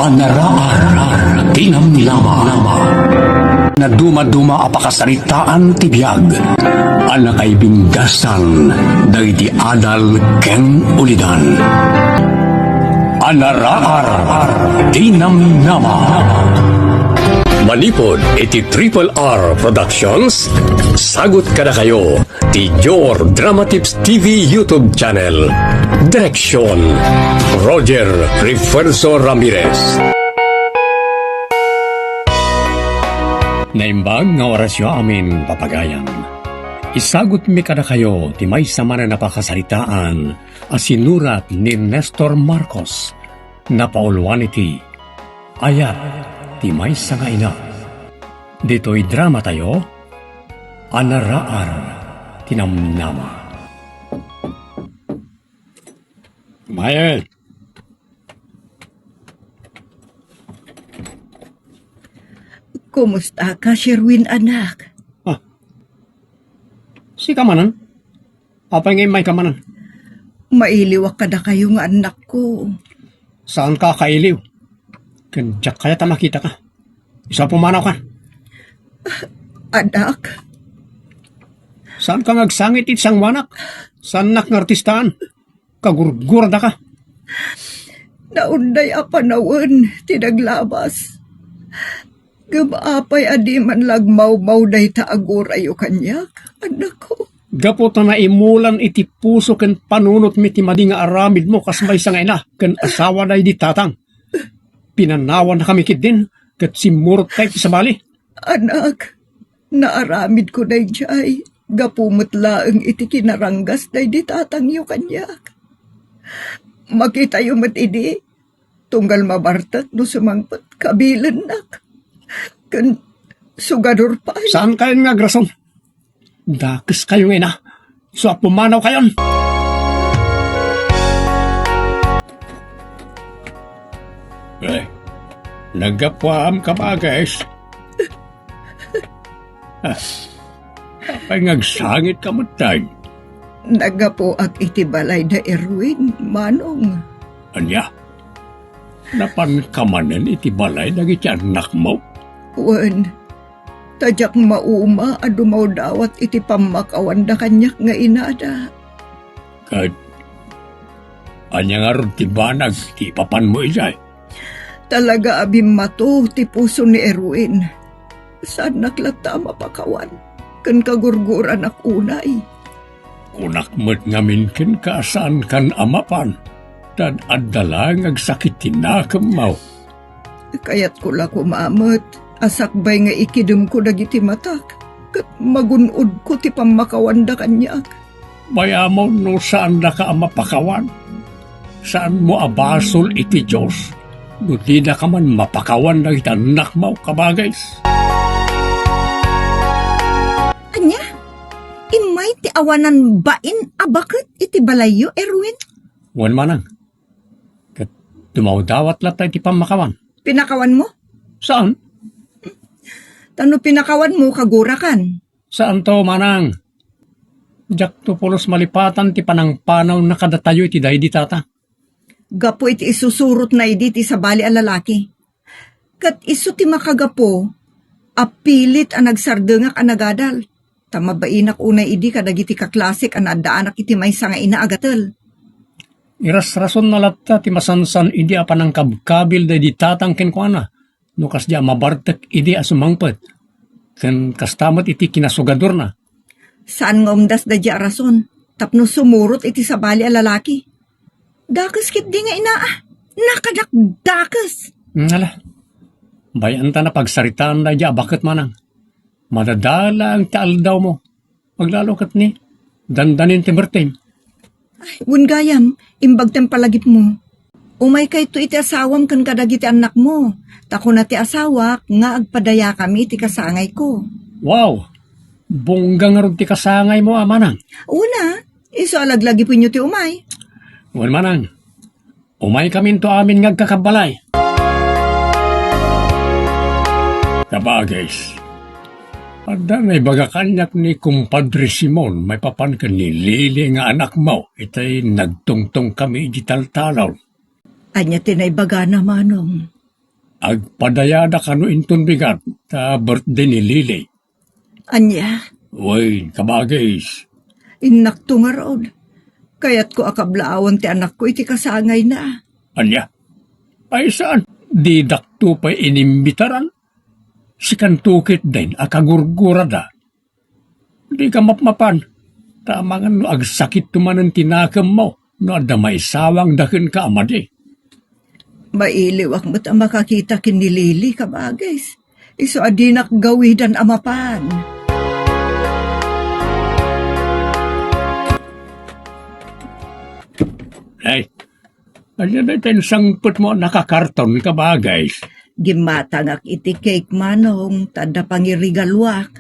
Panaraar, tinamlama. Na duma-duma apakasaritaan tibiyag. Anak ay binggasan, dagiti adal ken ulidan. Anaraar, tinamlama. Manipod iti Triple R Productions. Sagot kada kayo ti Your Drama Tips TV YouTube channel. Direksyon Roger Refuerzo Ramirez. Naimbag nga orasyo amin papagayan. Isagot mi kada kayo ti may sama na napakasalitaan asinurat ni Nestor Marcos na pauluan iti ayat ti may nga ina. Dito'y drama tayo, Anaraar, tinamnama. Mayet! Kumusta ka, Sherwin, anak? Si kamanan? Apay ngayon may kamanan? Mailiwak ka na kayo nga anak ko. Saan ka kailiw? Kandiyak kaya ta makita ka. Isa pumanaw ka. Anak? Saan ka ngagsangit isang wanak? Saan nakngartistaan? Kagurgurda ka. Naunday apanawan, tinaglabas. Gamaapay adi man lagmaw-maw day taagur ayo kanyak, anak ko. Gapot na imulan iti puso ken panunot mi ti madi nga aramid mo kas may sangay na ken asawa na di tatang. Pinanawan na kami kit din ket simurot tayo sa bali. Anak, naaramid ko day jay. Gapumot laeng iti kinaranggas day di tatang yo kanyak. Makita yo mat idi, tunggal mabartat no sumangpat kabilan nak. Kan sugador pa. Saan kayo nga grason? Dakis kayo nga na. So pumanaw kayon. Nagapwaam ka ba guys? Kapay ngagsangit ka matay. Nagapo at itibalay na Erwin, manong. Anya? Napan kamanan itibalay dagiti anak mo? Wan, tadyak mauma adumaw dawat iti pamakawan da kanyak nga inada. Kad, anya nga ron ti banag, ti papan mo isay. Talaga abim mato ti puso ni Erwin. Saan naklata mapakawan? Kan kagurguran ak unay. Kunak mo't ngamin ken kaasaan kan amapan. Tad addalang agsakit tinakam mo. Kayat ko la kumamot. Asakbay nga ikidum ko dagiti matak. Kat magunod ko ti pamakawan da kanyak. Mayamaw no saan na ka mapakawan? Saan mo abasol iti Diyos? No di na ka man mapakawan na itanak mo kabagays. Anya? Imay ti awanan bain abakit iti balayo, Erwin? Wan manang. Kat dumawdawat latay ti pamakawan. Pinakawan mo? Saan? Tano pinakawan mo kagurakan? Saan to manang? Jak to pulos malipatan ti panangpanaw na kadatayo iti dahi di tata. Gapo iti isusurot na iditi sa bali a lalaki. Kat isu ti makagapo, apilit ang nagsardengak ang nagadal. Tamabainak unay idi kadagiti kaklasik ang adaanak iti maysa nga inaagatel. Iras rason na latta ti masansan idi apan ang kabkabil da di tatang kenkwana. No kas di mabartek idi asumangpet. Ken kastamat iti kinasugador na. Saan nga umdas da di rason? Tapno sumurot iti sa bali a lalaki. Dakas kit di nga inaa. Nakadakdakas. Ngala. Bayan ta na pagsaritaan da di bakit manang. Madadala ang taaldaw mo. Maglalo kat ni. Dandanin ti Berteng. Wungayam, imbagtem palagip mo. Umay kay to iti asawam kan kadagiti anak mo. Tako na ti asawak nga agpadaya kami iti kasangay ko. Wow! Bongga nga ron ti kasangay mo, manang. Una, iso alaglagi po nyo ti umay. Wan manang. Umay kami to amin ngagkakabalay. Kabagays. Ada na ibaga kanyak ni kumpadre Simon, may papan ka ni Lili nga anak mo. Itay nagtungtong kami digital talaw. Anya tinaybaga na manong. Agpadayada ka no inton bigat ta birthday ni Lili. Anya, Uy, kabagis. inakto nga raw. Kaya't ko akablaawan ti anak ko iti kasangay na. Anya? Ay saan? Di dakto pa inimbitaran? Si kantukit din, akagurgurada. Di ka mapmapan. Tamangan no agsakit tumanan tinakam mo. No ada may sawang dakin ka amadi. Mailiwak mo't ang makakita kinilili kabagis. Iso adinak gawidan amapan. Ay, alyan na tayo sangpot mo nakakarton ka bagay. Gimatangak iti cake manong tada pangirigalwak.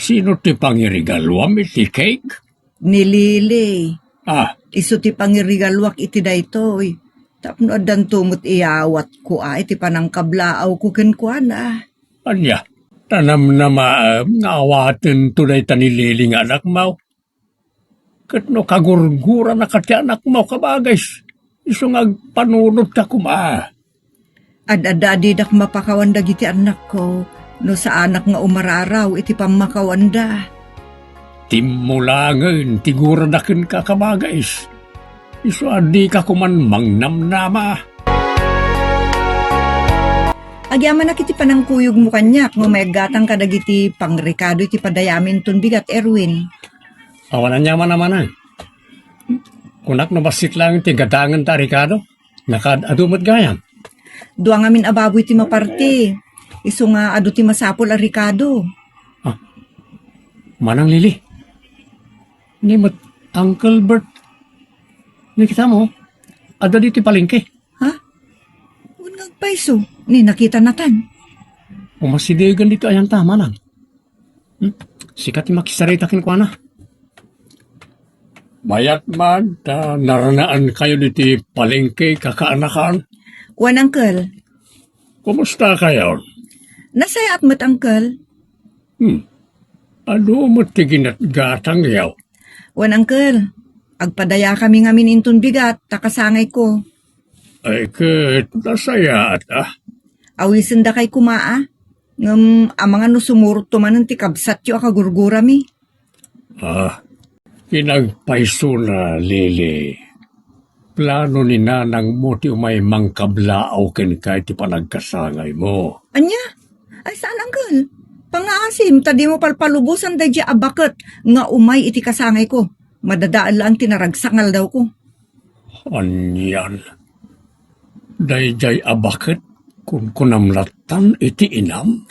Sino ti pangirigalwam iti cake? Nilili. Ah, Iso ti pangirigalwak iti daytoy. Tapno adan tumot iyawat ko iti panangkablaaw ko kenkwana. anya, tanam na maawatin tunay tanililing anak mo. Kat no kagurgura na kati anak mo kabagay. Iso nga panunod ka kuma. Adadadi dak mapakawanda iti anak ko. No sa anak nga umararaw iti pamakawanda. Timulangan, tigura dakin ka kabagay. Iso adi ka kuman mangnamnama. Agyaman na kiti panangkuyog mo kanyak no may gatang kadagiti pangrikado iti padayamin ton bigat Erwin. Awanan niya man. Kunak na basit lang ti gadangan ta Ricardo. Nakadumot gayam. Duang amin ababoy ti maparti. Iso nga adu ti masapol a Ricardo. Manang Lili. Ni mat Uncle Bert. Nakita mo? Ada dito palengke. Ha? Unang paiso. Ni nakita natan. Umasidegan dito ayang tama lang. Sikat ti makisaritakin ko na. Mayat man, naranaan kayo dito palengke kakaanakan. Wan uncle. Kumusta kayo? Nasayat mo't uncle. Ano mo tiginat gatang yaw? Wan uncle. Agpadaya kami ngamin inton bigat. Takasangay ko. Ay ket nasaya at Awisin da kay kumaa. Ngam amangan no sumurot tumanan ti kabsat yo akagurgura mi. Pinagpaiso na Lili. Plano ni nanang mo ti umay mangkablaaw ken kay ti panagkasangay mo. Anya? Ay saan uncle? Pangaasim, tadi mo palpalubusan da di abakat nga umay iti kasangay ko. Madadaan lang tinaragsangal daw ko. Anyan. Dayjay abaket kung kunamlatan iti inam.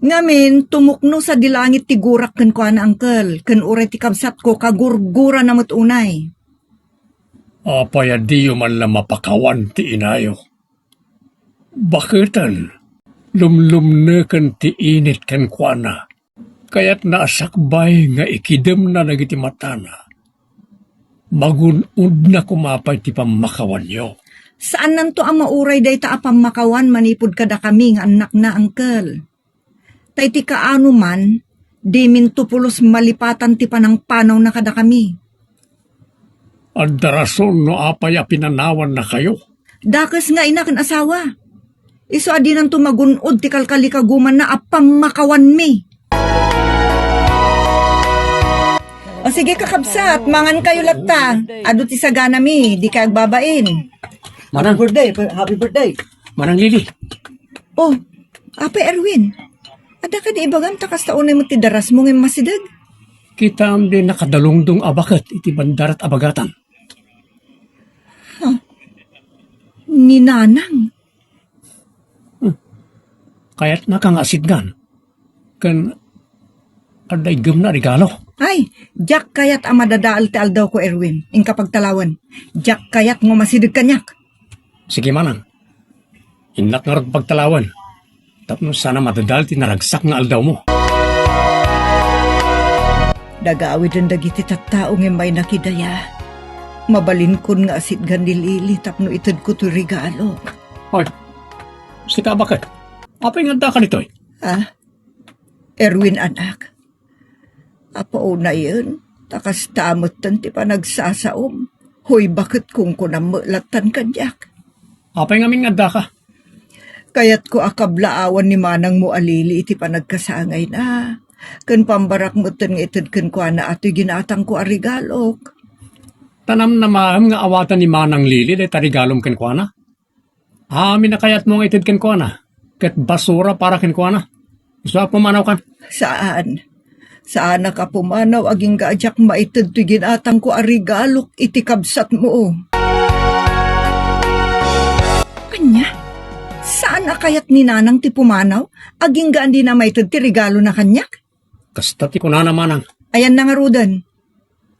Ngamin, tumukno sa dilangit ti gurak ken ko na uncle. Ken uray ti kabsat ko kagurgura na unay. Apaya diyo man la mapakawan ti inayo. Baketan, lumlumnekan ti init ken kuana. Kaya't naasakbay nga ikidem na nagiti matana. Magunod na kumapay ti pamakawan yo. Saan nanto ang mauray day ta apang makawan manipod kada kami nga anak na uncle. Tay ti kaano man, di mintupulos malipatan ti panang panaw na kada kami. At darason no apaya pinanawan na kayo. Dakas nga inakan asawa. Iso adi nang tumagunod ti kalkalikaguman na apang makawan mi. O sige kakabsat, mangan kayo latta. Ado ti sagana mi, di kay agbabain. Manang, Happy birthday. Manang Lili. Oh, apa Erwin? Ada ka di ibagam takas taunay mo ti daras mo ng masidag? Kita am din nakadalungdong abakat iti bandarat abagatan. Ni nanang. Kaya't nakangasidgan. Kan aday gam na regalo. Ay, Jack kayat ang madadaal ti aldaw ko Erwin, ing kapagtalawan. Jack kayat ngo masidag kanyak. Sige manang. Inak nga rin pagtalawan. Tapno sana madadal ti naragsak nga aldaw mo. Dagawid ang dagiti tattao ng may nakidaya. Mabalinkon nga asit gandilili tapno itad ko to regalo. Hoy, sika bakit? Apay nga da ka nito eh. Ah, Erwin anak, apo na yun, takas tamot ti pa nagsasaom. Hoy, bakit kung kunamulatan kanyak? Apay ngamin nga ka. Kaya't ko akablaawan ni manang mo alili iti pa nagkasangay na. Kan pambarak mo ten nga itid kan kwa na ato'y ginatang ko arigalok. Tanam na maam nga awatan ni Manang Lili de tarigalom ken kuana. Amin na kayat mo nga itid ken kuana. Ket basura para ken kuana. Gusto ako pumanaw kan? Saan? Saan na ka pumanaw aging gaajak maitid to'y ginatang ko arigalok iti kabsat mo. Anya? Saan na kayat ni nanang ti pumanaw? Aging gaan di na maitid ti regalo na kanyak? Kasta ti kunana Manang. Ayan na nga rudan.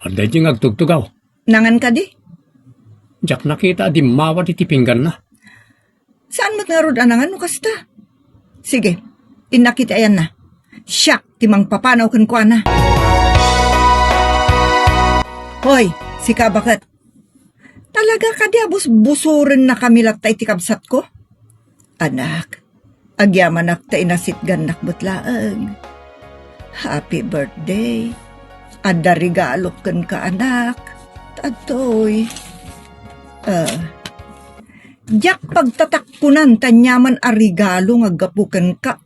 Aday di ngagtugtugaw. Nangan ka di? Jak nakita di mawat iti pinggan na. Saan mo't nga rudan nangan no kasta? Sige, inakit ayan na. Siyak, timang papanaw kan kwa na. Hoy, si Kabakat. Talaga ka di abos busurin na kami laktay ti kabsat ko? Anak, agyaman nakta inasit ganak butlaang. Happy birthday. Ada regalo kan ka anak. Tatoy. Jak pagtatakpunan tanyaman a regalo nga gapukan ka.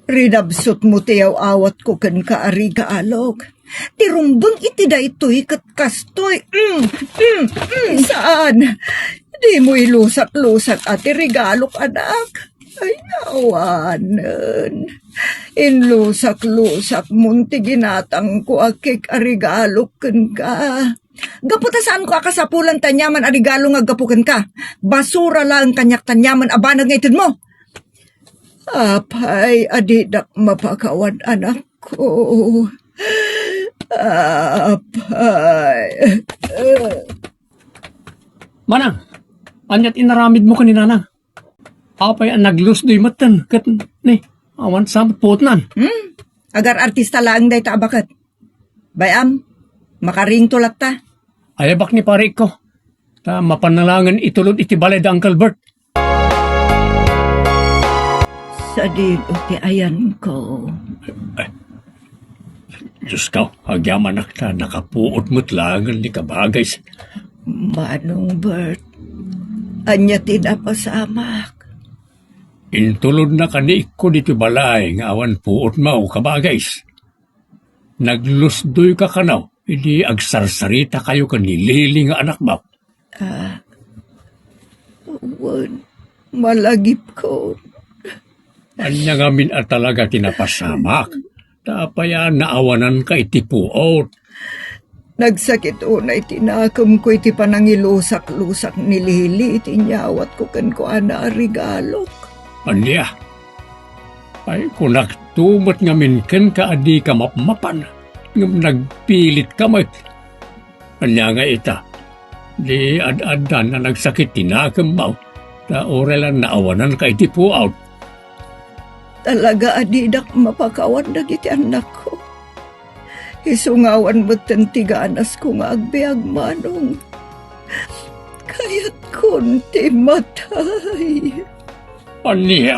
Ridabsot mo tiyaw awat ko kan ka a regalo. Tirumbang iti da ito'y katkastoy. Saan? Di mo ilusak-lusak ati regalo anak. Ay, awanan. Inlusak-lusak munti ginatang ko akik arigalo ken ka. Gaputasaan ko akasapulan tanyaman arigalo nga gapuken ka. Basura lang kanyak tanyaman abanag ngaytid mo. Apay, adidak mapakawan anak ko. Apay. Manang, anyat inaramid mo kanina na. Apay ang naglus do'y matan. Kat ni, awan samot potnan. Agar artista lang day tabakat. Bayam, makaring tulak ta. Ayabak ni pare ko. Ta mapanalangan itulod iti balay da Uncle Bert. Sa dilo ti ayan ko. Diyos ka, agyaman nakta nakapuot mo't langan ni kabagay. Manong Bert, anya tinapasamak. Intulod na kani ko dito balay nga awan puot mao kabagays. Naglusdoy ka kanaw, hindi agsarsarita kayo kanilili nga anak mo. Wan, malagip ko. Anya ngamin at talaga tinapasamak. Tapaya naawanan ka iti puot. Nagsakit unay tinakam ko iti panangilusak-lusak ni Lili iti nyawat ko kan ko ana regalok. Anya? Ay kung nagtumot ngamin ken ka adi ka mapmapan. Ngam nagpilit ka mat. Anya nga ita? Di ad-adan na nagsakit tinakam mo. Ta orelan naawanan ka iti puot. Talaga adidak mapakawan dagiti anak ko. Isungawan mo't tantiganas ko nga agbiag manong. Kaya't kunti matay. Anya?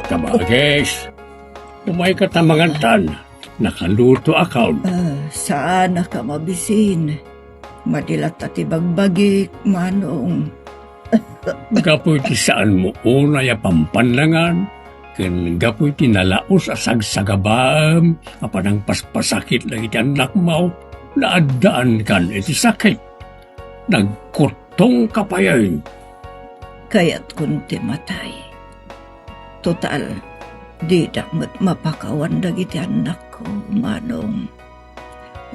Kabagis, umay ka tamangantan. Nakaluto akaw. Sana ka mabisin. Madilat at ibagbagik, manong. Gapoy ti saan mo unay pampanlangan. Ken gapoy ti nalaos asagsagabam. Apanang paspasakit lang iti anak mo. Naadaan kan iti sakit. Nagkutong kapayain. Kaya't kunti matay. Total, di dakmat mapakawan dagiti anak ko, manong.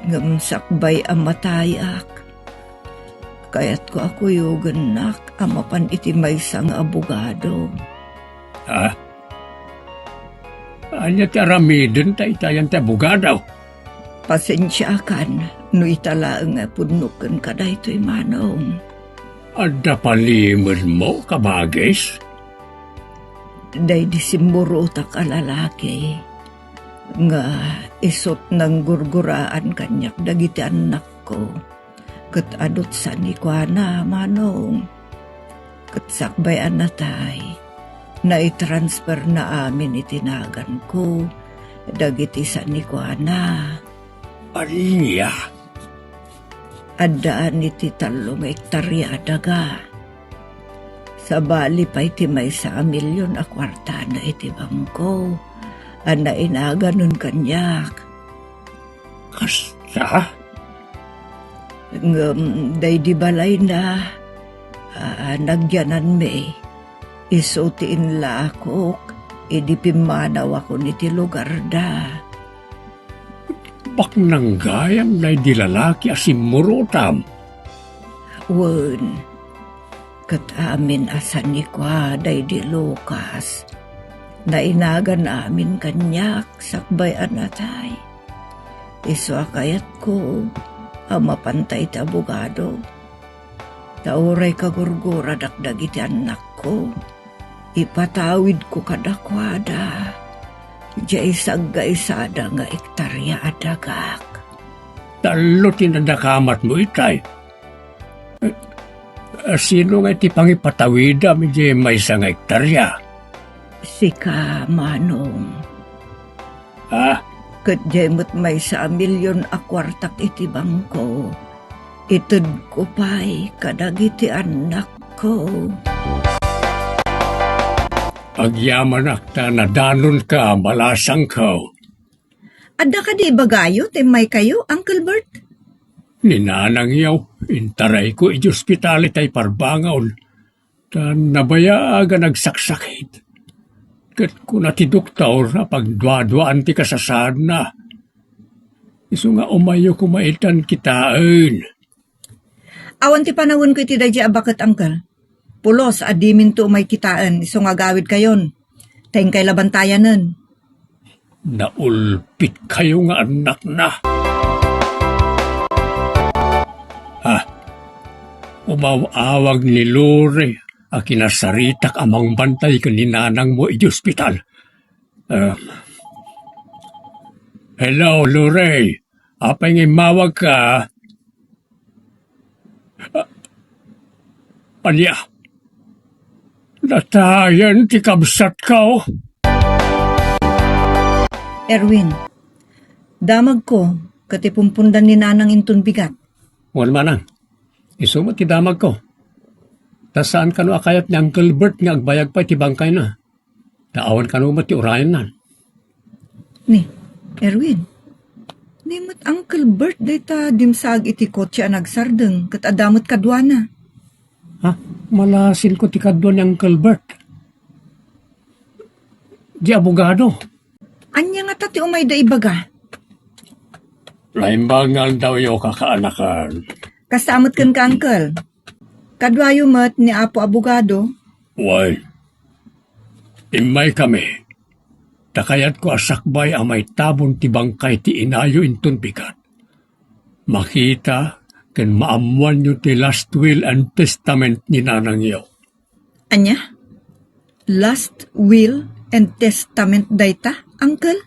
Ngamsakbay ang matayak. Kaya't ko ako yuganak amapan iti maysang abogado. Ha? Anya ti aramiden tayo abogado. Pasensya kan, no italaang punukan ka da ito'y manong. Ada palimod mo, kabagis? Day disimburutak a lalaki. Nga isot ng gurguraan kanyak dagiti anak ko. Kat adot sa ni kwa na, manong. Kat sakbayan na tay, na i-transfer na amin itinagan ko, dagiti sa ni Kuana. Aliya, Addaan iti 3 hektarya daga. Sa bali pa iti may 1 milyon a kwarta na iti bangko. Ana inaga nun kanyak. kasta? Day di balay na. Nagyanan me. Isutiin la ako. Idi pimanaw ako niti lugar da. Baknanggayam na di lalaki asimurutam. Wen. Kat amin asan ni kwa day di Lucas. Nainagan amin kanyak sakbayan na tay. Iswa kayat ko ang mapantay ta abogado. Tauray kagurgura dakdag iti anak ko. Ipatawid ko kadakwada. Diyay saggaisada nga ektarya adagak. Talo tinadakamat mo itay. Sino nga iti pangipatawida medyo may isang hektarya? Sika manong. Ah, Kat jemot may 1 milyon a kwartak iti bangko. Itud ko pa'y kadag iti anak ko. agyaman akta na danon ka malasang ko. Adda ka di bagayo, timay kayo, Uncle Bert? Ninanang yaw, intaray ko iti ospitali tay parbangaw. Ta nabayaaga nagsaksakit. Kat ko na ti doktor pagdwadwaan ti kasasad na. Iso nga umayo kumaitan kitaan. Awan ti panahon ko iti dadya abakat, Uncle. Pulos, adimin to may kitaan, iso nga gawid kayon. Tayong kay labantayanan. Naulpit kayo nga anak na. Umawawag ni Lore a kinasaritak amang bantay ka ni nanang mo iti ospital. Hello, Lore. Apay nga mawag ka. Anya, natayan ti kabsat ka. Erwin, damag ko, katipumpundan ni nanang intun bigat. Wal manang. Isumo ti damag ko. Tas saan ka no akayat ni Uncle Bert nga agbayag pa ti bangkay na. Taawan ka no ti urayan na. Ni, Erwin, nimot Uncle Bert dayta dimsag iti kotse nagsardeng kat adamot kadwana. Ha? Malasin ko ti kadwa ni Uncle Bert. Di abogado. Anya nga tati umay da ibaga. Laimbangan daw yung kakaanakan. Kasamot kan ka, Uncle. Kadwayo mat ni Apo Abogado. Why? Imay kami. Takayat ko asakbay amay tabon ti bangkay ti inayo intun bigat. Makita ken maamuan nyo ti last will and testament ni nanang iyo. Anya? Last will and testament dayta, Uncle?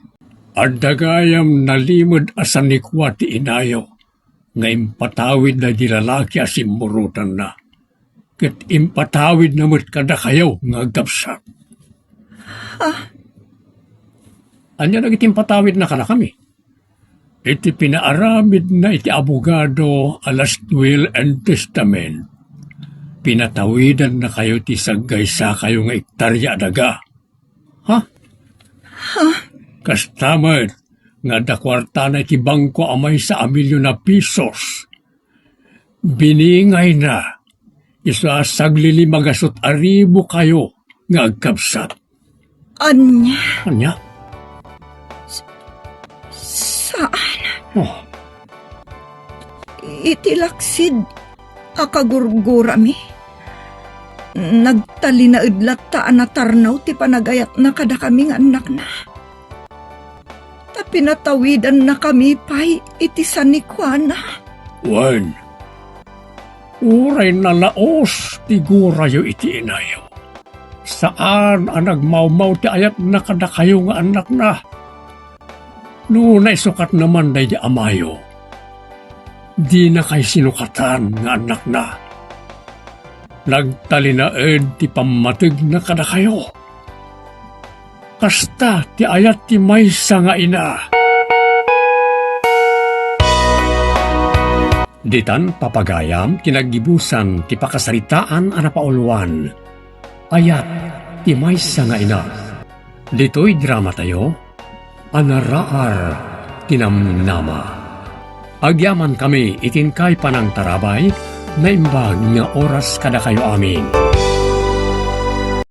Adagayam nalimod asan ni kwa ti inayo. Nga impatawid na di lalaki asimurutan na. Ket impatawid na mo't kada kayaw nga gabsat. Anya nagitimpatawid na kana kami. Iti pinaaramid na iti abogado a last will and testament. Pinatawidan na kayo ti saggaysa kayo nga ektarya daga. Ha? Kastamad, nga dakwarta na iti bangko amay sa 1 milyon na pisos. Biningay na, isa saglili magasot aribo kayo nga agkabsat. Anya? Anya? Saan? Oh, Itilaksid akagurgurami. Nagtali na idlat ta anatarnaw ti panagayat na kada kaming anak na. Ta pinatawidan na kami pay iti sanikwana. wan. Uray na laos ti gurayo iti inayaw. Saan ang nagmaumaw ti ayat na kada kayo nga anak na? Noonay sukat naman na di amayo. Di na kay sinukatan nga anak na. Nagtalinaed ti pamatig na kada kayo. Kasta ti ayat ti maysa nga ina. Ditan papagayam tinagibusan ti pakasaritaan a napauluan. Ayat ti maysa nga ina. Dito'y drama tayo, anaraar tinamnama. Agyaman kami itingkay panang tarabay, na imbag nga oras kada kayo amin.